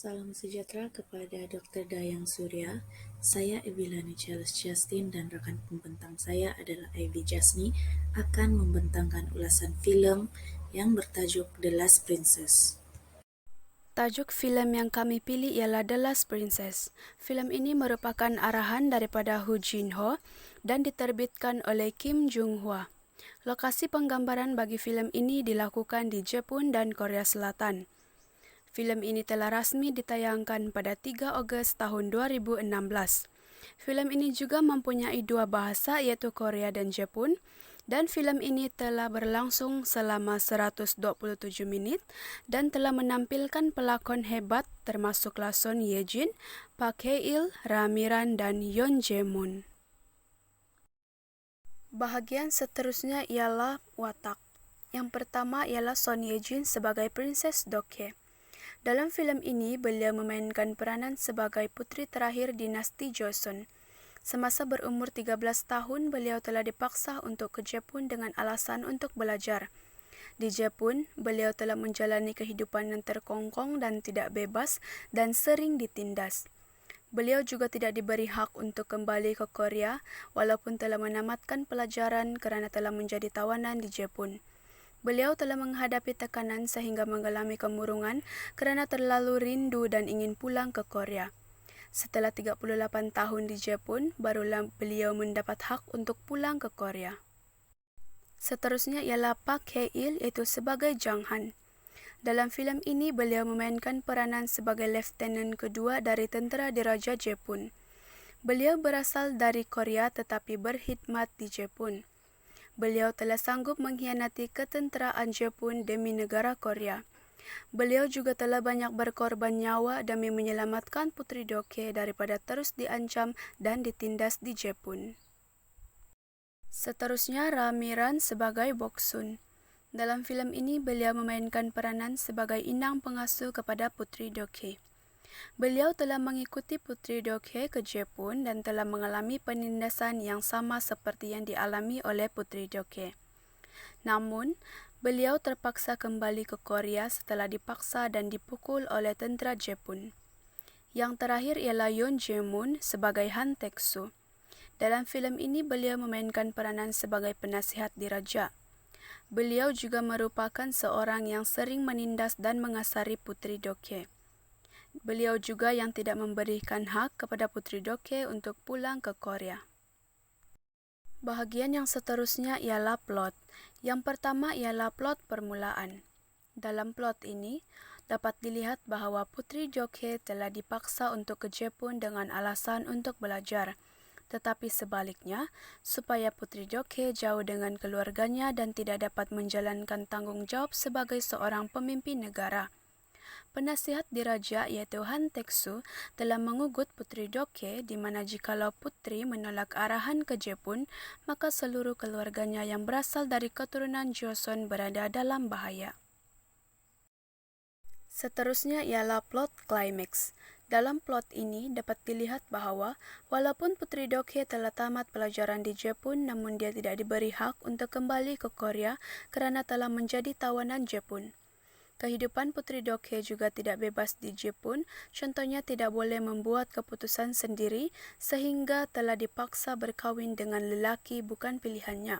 Salam sejahtera kepada Dr. Dayang Surya. Saya Ebilani Charles Justin dan rekan pembentang saya adalah Ivy Jasmi akan membentangkan ulasan filem yang bertajuk The Last Princess. Tajuk filem yang kami pilih ialah The Last Princess. Filem ini merupakan arahan daripada Hu Jin-ho dan diterbitkan oleh Kim Jung-hwa. Lokasi penggambaran bagi filem ini dilakukan di Jepun dan Korea Selatan. Filem ini telah rasmi ditayangkan pada 3 Ogos tahun 2016. Filem ini juga mempunyai dua bahasa iaitu Korea dan Jepun. Dan filem ini telah berlangsung selama 127 menit dan telah menampilkan pelakon hebat termasuklah Son Ye Jin, Park Hae Il, Ramiran, dan Yeon Jae Moon. Bahagian seterusnya ialah watak. Yang pertama ialah Son Ye Jin sebagai Princess Dokye. Dalam filem ini, beliau memainkan peranan sebagai putri terakhir dinasti Joseon. Semasa berumur 13 tahun, beliau telah dipaksa untuk ke Jepun dengan alasan untuk belajar. Di Jepun, beliau telah menjalani kehidupan yang terkongkong dan tidak bebas dan sering ditindas. Beliau juga tidak diberi hak untuk kembali ke Korea walaupun telah menamatkan pelajaran kerana telah menjadi tawanan di Jepun. Beliau telah menghadapi tekanan sehingga mengalami kemurungan kerana terlalu rindu dan ingin pulang ke Korea. Setelah 38 tahun di Jepun, barulah beliau mendapat hak untuk pulang ke Korea. Seterusnya ialah Park Hae Il iaitu sebagai Jang Han. Dalam filem ini, beliau memainkan peranan sebagai Lieutenant kedua dari tentera diraja Jepun. Beliau berasal dari Korea tetapi berkhidmat di Jepun. Beliau telah sanggup mengkhianati ketenteraan Jepun demi negara Korea. Beliau juga telah banyak berkorban nyawa demi menyelamatkan Putri Dokye daripada terus diancam dan ditindas di Jepun. Seterusnya Ramiran sebagai Boksun. Dalam filem ini, beliau memainkan peranan sebagai inang pengasuh kepada Putri Dokye. Beliau telah mengikuti Putri Dokye ke Jepun dan telah mengalami penindasan yang sama seperti yang dialami oleh Putri Dokye. Namun, beliau terpaksa kembali ke Korea setelah dipaksa dan dipukul oleh tentera Jepun. Yang terakhir ialah Yeon Jae Moon sebagai Han Taek-soo. Dalam filem ini, beliau memainkan peranan sebagai penasihat diraja. Beliau juga merupakan seorang yang sering menindas dan mengasari Putri Dokye. Beliau juga yang tidak memberikan hak kepada Putri Dokye untuk pulang ke Korea. Bahagian yang seterusnya ialah plot. Yang pertama ialah plot permulaan. Dalam plot ini, dapat dilihat bahawa Putri Dokye telah dipaksa untuk ke Jepun dengan alasan untuk belajar. Tetapi sebaliknya, supaya Putri Dokye jauh dengan keluarganya dan tidak dapat menjalankan tanggungjawab sebagai seorang pemimpin negara. Penasihat diraja iaitu Han Taek-soo telah mengugut Putri Dokye di mana jikalau putri menolak arahan ke Jepun, maka seluruh keluarganya yang berasal dari keturunan Joseon berada dalam bahaya. Seterusnya ialah plot climax. Dalam plot ini dapat dilihat bahawa walaupun Putri Dokye telah tamat pelajaran di Jepun, namun dia tidak diberi hak untuk kembali ke Korea kerana telah menjadi tawanan Jepun. Kehidupan Putri Dokye juga tidak bebas di Jepun, contohnya tidak boleh membuat keputusan sendiri sehingga telah dipaksa berkahwin dengan lelaki bukan pilihannya.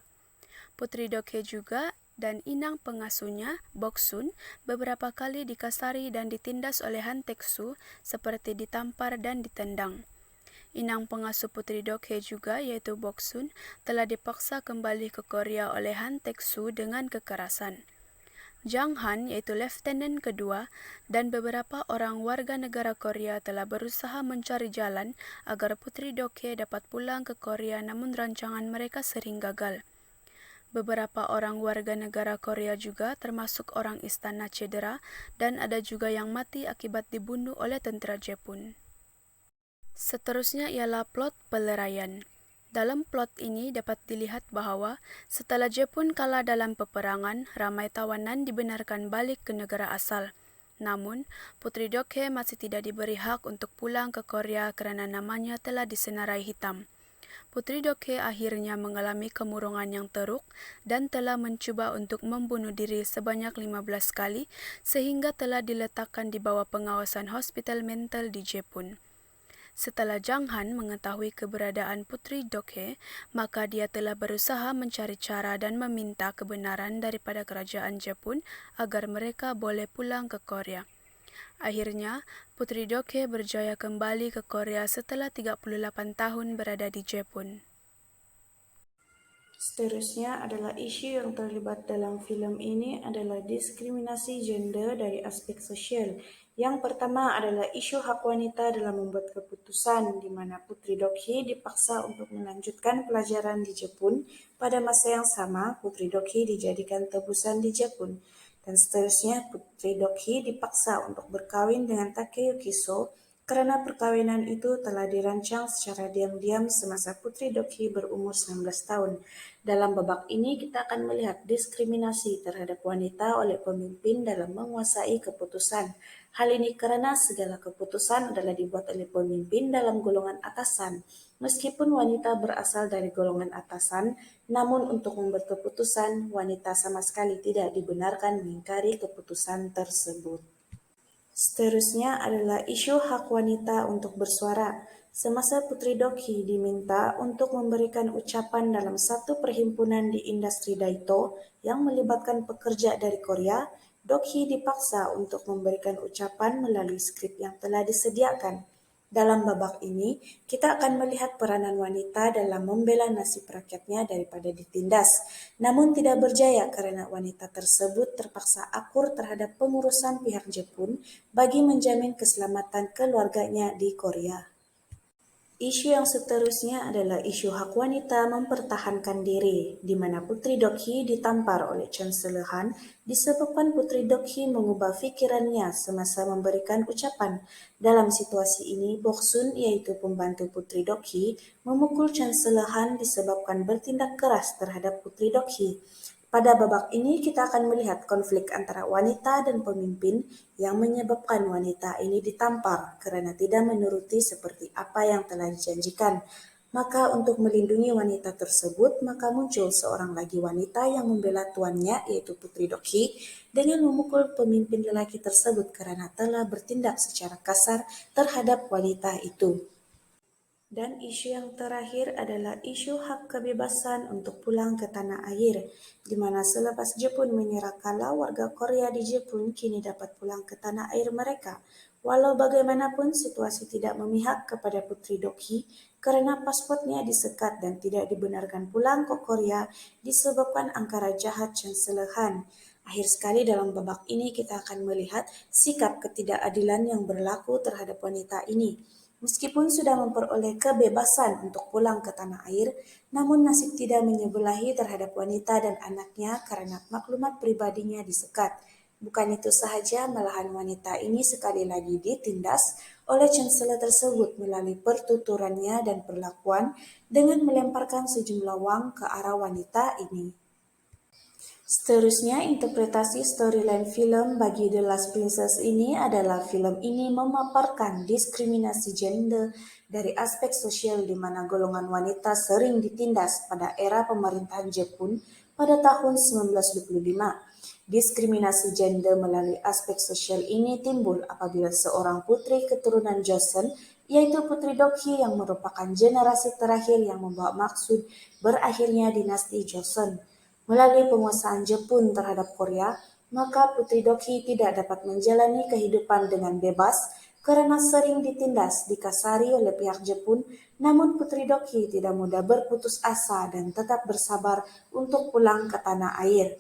Putri Dokye juga dan inang pengasuhnya, Boksun, beberapa kali dikasari dan ditindas oleh Han Taek-soo seperti ditampar dan ditendang. Inang pengasuh Putri Dokye juga iaitu Boksun telah dipaksa kembali ke Korea oleh Han Taek-soo dengan kekerasan. Jang Han iaitu Lieutenant kedua dan beberapa orang warga negara Korea telah berusaha mencari jalan agar Putri Dokye dapat pulang ke Korea namun rancangan mereka sering gagal. Beberapa orang warga negara Korea juga termasuk orang istana cedera dan ada juga yang mati akibat dibunuh oleh tentera Jepun. Seterusnya ialah plot peleraian. Dalam plot ini dapat dilihat bahawa setelah Jepun kalah dalam peperangan, ramai tawanan dibenarkan balik ke negara asal. Namun, Putri Dokye masih tidak diberi hak untuk pulang ke Korea kerana namanya telah disenarai hitam. Putri Dokhae akhirnya mengalami kemurungan yang teruk dan telah mencuba untuk membunuh diri sebanyak 15 kali sehingga telah diletakkan di bawah pengawasan hospital mental di Jepun. Setelah Jang Han mengetahui keberadaan Putri Dokhae, maka dia telah berusaha mencari cara dan meminta kebenaran daripada kerajaan Jepun agar mereka boleh pulang ke Korea. Akhirnya, Putri Dokhae berjaya kembali ke Korea setelah 38 tahun berada di Jepun. Seterusnya adalah isu yang terlibat dalam film ini adalah diskriminasi gender dari aspek sosial. Yang pertama adalah isu hak wanita dalam membuat keputusan, di mana Putri Dokhae dipaksa untuk melanjutkan pelajaran di Jepun. Pada masa yang sama, Putri Dokhae dijadikan tebusan di Jepun. Dan seterusnya, Putri Dokhae dipaksa untuk berkawin dengan Takeyuki So, karena perkawinan itu telah dirancang secara diam-diam semasa Putri Dokhae berumur 19 tahun. Dalam babak ini kita akan melihat diskriminasi terhadap wanita oleh pemimpin dalam menguasai keputusan. Hal ini karena segala keputusan adalah dibuat oleh pemimpin dalam golongan atasan. Meskipun wanita berasal dari golongan atasan, namun untuk membuat keputusan, wanita sama sekali tidak dibenarkan mengingkari keputusan tersebut. Seterusnya adalah isu hak wanita untuk bersuara. Semasa Putri Dokhae diminta untuk memberikan ucapan dalam satu perhimpunan di industri Daito yang melibatkan pekerja dari Korea, Dokhae dipaksa untuk memberikan ucapan melalui skrip yang telah disediakan. Dalam babak ini, kita akan melihat peranan wanita dalam membela nasib rakyatnya daripada ditindas, namun tidak berjaya karena wanita tersebut terpaksa akur terhadap pengurusan pihak Jepun bagi menjamin keselamatan keluarganya di Korea. Isu yang seterusnya adalah isu hak wanita mempertahankan diri, di mana Putri Dokhae ditampar oleh Chancellor Han disebabkan Putri Dokhae mengubah pikirannya semasa memberikan ucapan. Dalam situasi ini, Boksun, yaitu pembantu Putri Dokhae, memukul Chancellor Han disebabkan bertindak keras terhadap Putri Dokhae. Pada babak ini kita akan melihat konflik antara wanita dan pemimpin yang menyebabkan wanita ini ditampar karena tidak menuruti seperti apa yang telah dijanjikan. Maka untuk melindungi wanita tersebut, maka muncul seorang lagi wanita yang membela tuannya yaitu Putri Dokhae dengan memukul pemimpin lelaki tersebut karena telah bertindak secara kasar terhadap wanita itu. Dan isu yang terakhir adalah isu hak kebebasan untuk pulang ke tanah air, di mana selepas Jepun menyerah kalah, warga Korea di Jepun kini dapat pulang ke tanah air mereka. Walau bagaimanapun situasi tidak memihak kepada Putri Dokhae karena paspornya disekat dan tidak dibenarkan pulang ke Korea disebabkan angkara jahat Chancellor Han. Akhir sekali dalam babak ini kita akan melihat sikap ketidakadilan yang berlaku terhadap wanita ini. Meskipun sudah memperoleh kebebasan untuk pulang ke tanah air, namun nasib tidak menyebelahi terhadap wanita dan anaknya karena maklumat pribadinya disekat. Bukan itu sahaja, malahan wanita ini sekali lagi ditindas oleh Chancellor tersebut melalui pertuturannya dan perlakuan dengan melemparkan sejumlah uang ke arah wanita ini. Seterusnya, interpretasi storyline film bagi The Last Princess ini adalah film ini memaparkan diskriminasi gender dari aspek sosial di mana golongan wanita sering ditindas pada era pemerintahan Jepun pada tahun 1925. Diskriminasi gender melalui aspek sosial ini timbul apabila seorang putri keturunan Joseon, yaitu Putri Dokhae yang merupakan generasi terakhir yang membawa maksud berakhirnya dinasti Joseon. Melalui penguasaan Jepun terhadap Korea, maka Putri Dokhae tidak dapat menjalani kehidupan dengan bebas karena sering ditindas, dikasari oleh pihak Jepun, namun Putri Dokhae tidak mudah berputus asa dan tetap bersabar untuk pulang ke tanah air.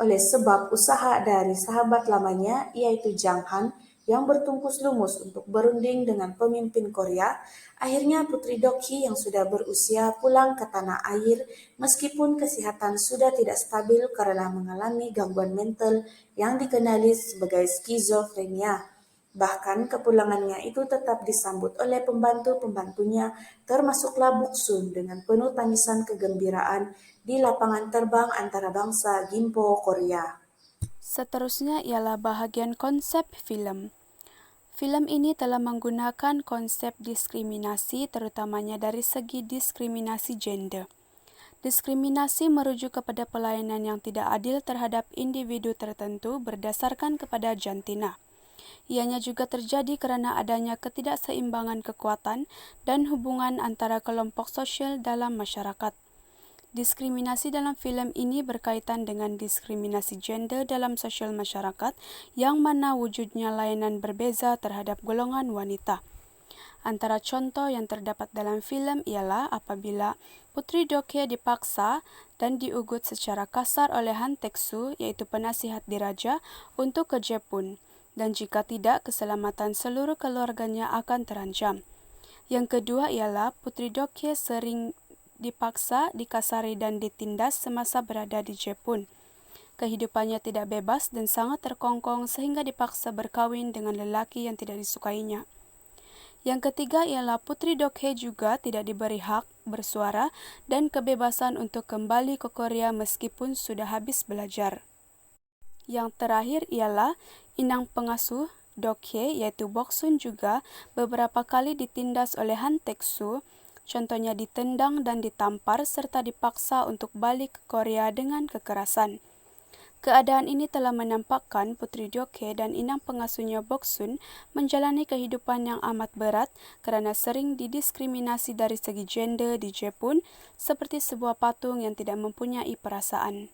Oleh sebab usaha dari sahabat lamanya, yaitu Jang Han, yang bertungkus lumus untuk berunding dengan pemimpin Korea, akhirnya Putri Dokhae yang sudah berusia pulang ke tanah air meskipun kesehatan sudah tidak stabil karena mengalami gangguan mental yang dikenali sebagai skizofrenia. Bahkan kepulangannya itu tetap disambut oleh pembantu-pembantunya termasuklah Boksun dengan penuh tangisan kegembiraan di lapangan terbang antarabangsa Gimpo, Korea. Seterusnya ialah bahagian konsep film. Film ini telah menggunakan konsep diskriminasi, terutamanya dari segi diskriminasi gender. Diskriminasi merujuk kepada pelayanan yang tidak adil terhadap individu tertentu berdasarkan kepada jantina. Ianya juga terjadi karena adanya ketidakseimbangan kekuatan dan hubungan antara kelompok sosial dalam masyarakat. Diskriminasi dalam film ini berkaitan dengan diskriminasi gender dalam sosial masyarakat yang mana wujudnya layanan berbeza terhadap golongan wanita. Antara contoh yang terdapat dalam film ialah apabila Putri Dokye dipaksa dan diugut secara kasar oleh Han Teksu, yaitu penasihat diraja, untuk ke Jepun, dan jika tidak, keselamatan seluruh keluarganya akan terancam. Yang kedua ialah Putri Dokye sering dipaksa, dikasari, dan ditindas semasa berada di Jepun. Kehidupannya tidak bebas dan sangat terkongkong sehingga dipaksa berkawin dengan lelaki yang tidak disukainya. Yang ketiga ialah Putri Dokye juga tidak diberi hak bersuara dan kebebasan untuk kembali ke Korea meskipun sudah habis belajar. Yang terakhir ialah inang pengasuh Dokye yaitu Boksun juga beberapa kali ditindas oleh Han Teksu, contohnya ditendang dan ditampar serta dipaksa untuk balik ke Korea dengan kekerasan. Keadaan ini telah menampakkan Putri Dokye dan inang pengasuhnya Boksun menjalani kehidupan yang amat berat karena sering didiskriminasi dari segi gender di Jepun seperti sebuah patung yang tidak mempunyai perasaan.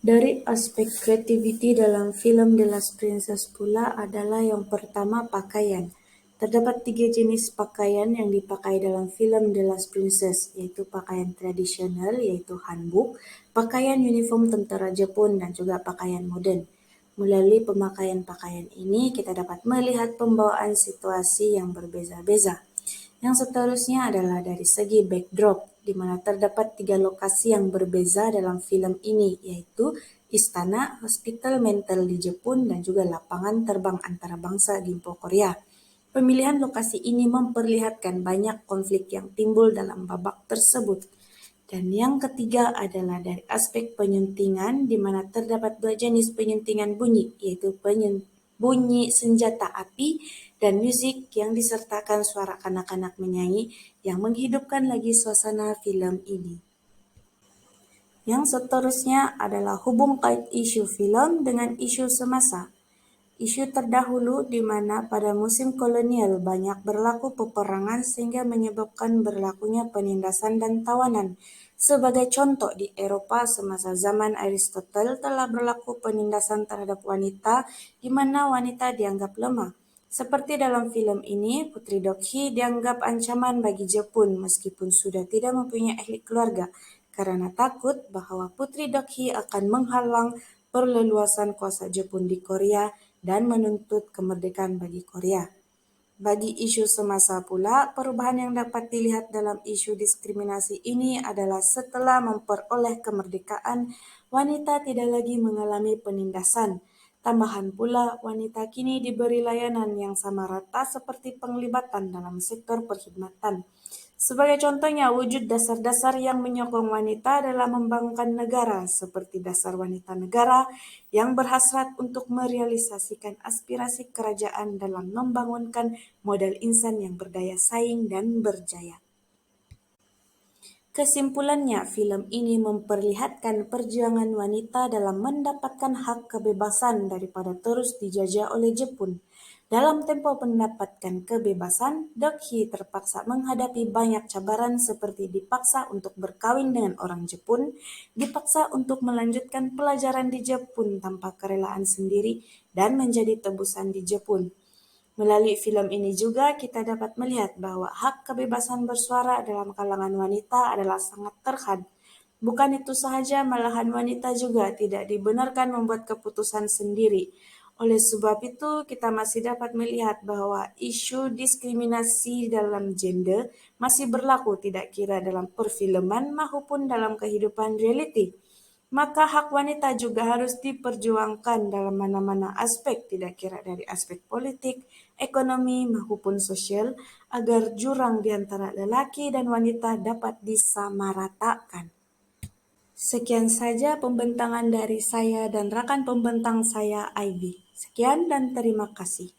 Dari aspek kreativiti dalam film The Last Princess pula adalah yang pertama pakaian. Terdapat 3 jenis pakaian yang dipakai dalam film The Last Princess, yaitu pakaian tradisional, yaitu hanbok, pakaian uniform tentara Jepun, dan juga pakaian modern. Melalui pemakaian pakaian ini, kita dapat melihat pembawaan situasi yang berbeza-beza. Yang seterusnya adalah dari segi backdrop, di mana terdapat 3 lokasi yang berbeza dalam film ini, yaitu istana, hospital mental di Jepun, dan juga lapangan terbang antarabangsa Gimpo, Korea. Pemilihan lokasi ini memperlihatkan banyak konflik yang timbul dalam babak tersebut. Dan yang ketiga adalah dari aspek penyuntingan, di mana terdapat 2 jenis penyuntingan bunyi, yaitu bunyi senjata api dan musik yang disertakan suara kanak-kanak menyanyi yang menghidupkan lagi suasana film ini. Yang seterusnya adalah hubung kait isu film dengan isu semasa. Isu terdahulu di mana pada musim kolonial banyak berlaku peperangan sehingga menyebabkan berlakunya penindasan dan tawanan. Sebagai contoh, di Eropa semasa zaman Aristotle telah berlaku penindasan terhadap wanita di mana wanita dianggap lemah. Seperti dalam film ini, Putri Dokye dianggap ancaman bagi Jepun meskipun sudah tidak mempunyai ahli keluarga karena takut bahwa Putri Dokye akan menghalang perleluasan kuasa Jepun di Korea dan menuntut kemerdekaan bagi Korea. Bagi isu semasa pula, perubahan yang dapat dilihat dalam isu diskriminasi ini adalah setelah memperoleh kemerdekaan, wanita tidak lagi mengalami penindasan. Tambahan pula, wanita kini diberi layanan yang sama rata seperti penglibatan dalam sektor perkhidmatan. Sebagai contohnya, wujud dasar-dasar yang menyokong wanita dalam membangunkan negara, seperti dasar wanita negara yang berhasrat untuk merealisasikan aspirasi kerajaan dalam membangunkan modal insan yang berdaya saing dan berjaya. Kesimpulannya, film ini memperlihatkan perjuangan wanita dalam mendapatkan hak kebebasan daripada terus dijajah oleh Jepun. Dalam tempo mendapatkan kebebasan, Dokye terpaksa menghadapi banyak cabaran seperti dipaksa untuk berkawin dengan orang Jepun, dipaksa untuk melanjutkan pelajaran di Jepun tanpa kerelaan sendiri, dan menjadi tebusan di Jepun. Melalui film ini juga kita dapat melihat bahwa hak kebebasan bersuara dalam kalangan wanita adalah sangat terhad. Bukan itu sahaja, malahan wanita juga tidak dibenarkan membuat keputusan sendiri. Oleh sebab itu, kita masih dapat melihat bahwa isu diskriminasi dalam gender masih berlaku tidak kira dalam perfilman maupun dalam kehidupan reality. Maka hak wanita juga harus diperjuangkan dalam mana-mana aspek, tidak kira dari aspek politik, ekonomi, maupun sosial, agar jurang di antara lelaki dan wanita dapat disamaratakan. Sekian saja pembentangan dari saya dan rekan pembentang saya, Ivy. Sekian dan terima kasih.